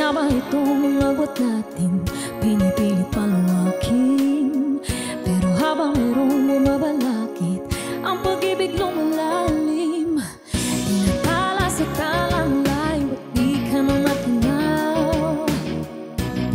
Kaya ba itong agwat natin pinipilit palawakin? Pero habang mayroong bumabalakid ang pag-ibig lumalalim, tinatala sa talang layo at di ka na matanaw.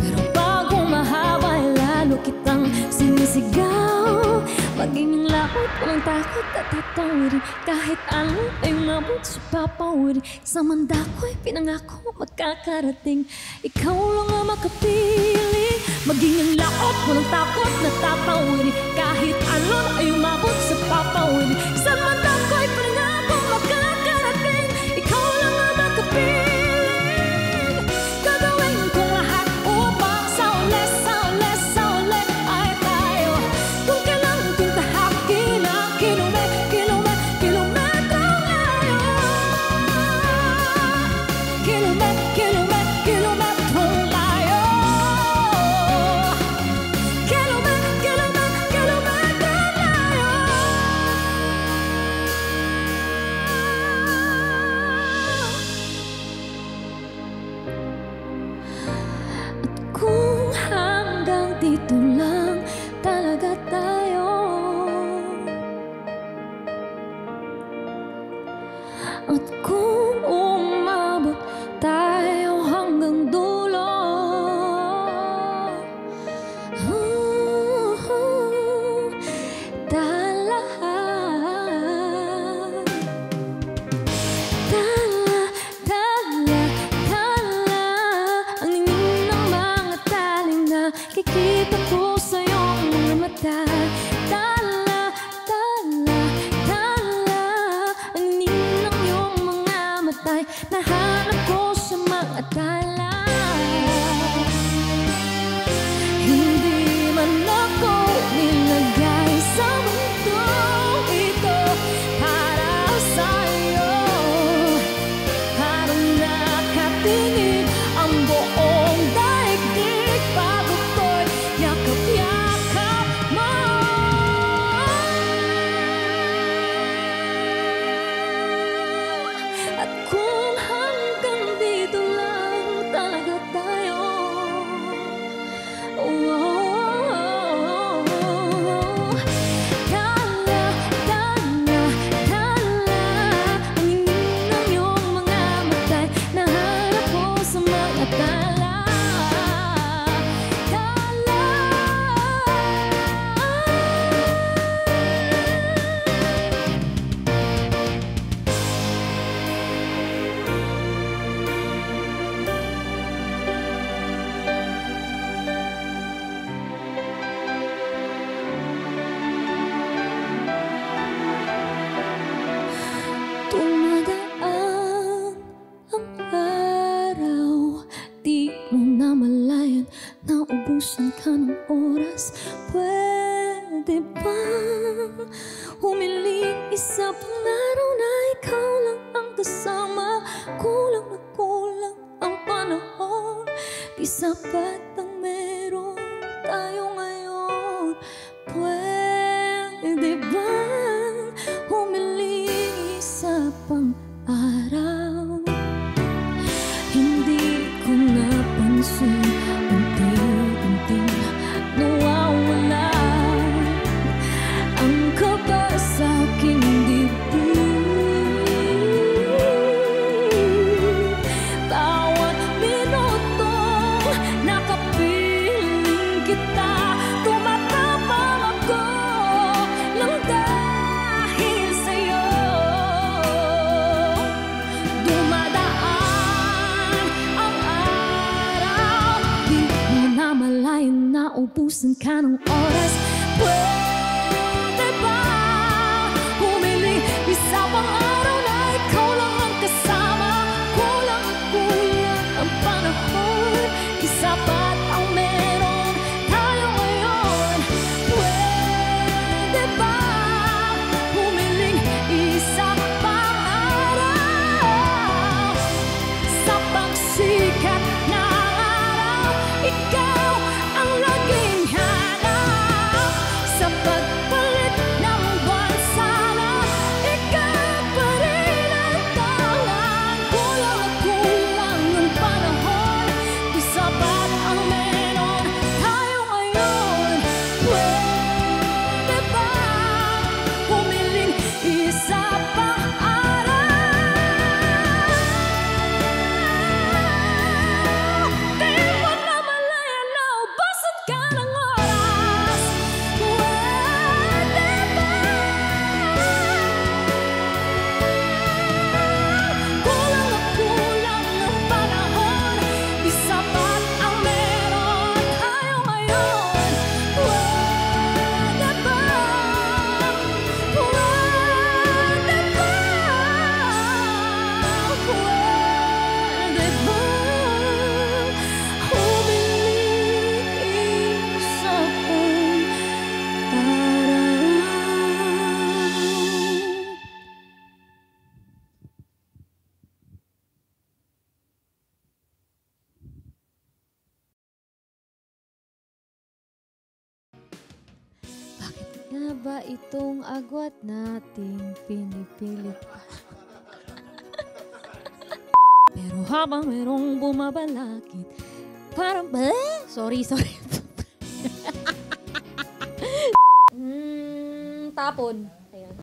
Pero bago mahaba ay lalo kitang sinisigaw. Pagiging lakot, walang takot at tatawirin, kahit ano ay umabot sa papawirin. Sa manda ko'y pinangako magkakarating, ikaw lang ang makapili. Maging ang lakot, walang takot na tatawirin, kahit ano ay umabot sa papawirin. Sa manda ko'y pinangako magkakarating, ikaw lang ang makapili. Gagawin kong lahat upang sa uli, sa uli, sa uli ay tayo. Kung kailan kung tahakin ang kilometro layo. Kilometro layo. Kilometro layo. At kung hanggang dito lang talaga tayo, at kung umabot tayo hanggang dulo, dala, dala, dala, dala ang ningning ng mga taling na kikita ko sa iyong mga mata. Dala, dala, dala ang ningning ng iyong mga matay. Nahanap ko sa mga tala. Hindi man ako nilagay sa mundong ito para sa'yo, para nakatingin ang buong daigdig bago ko'y yakap-yakap mo. At kung hanggang dito lang talaga tayo, dala, dala, dala ang ningning ng iyong mga matay. Nahanap ko sa mga tala. Dala. Tumadaan ang araw, di mo namalayan na ubusan ka ng oras. Pwede bang humiling isa pang araw na ikaw lang ang kasama? Kulang na kulang ang panahon, di sapat ang meron tayo ngayon. Pwede bang humiling isa pang araw? Hindi ko napansin, unti-unting nawawala ang kaba sa aking dibdib. Bawat minutong nakapiling kita, tumatapang ako lang dahil sa'yo. na ba itong agwat nating pinipilit pa? Pero habang merong bumabalakid, parang sorry. Tapon.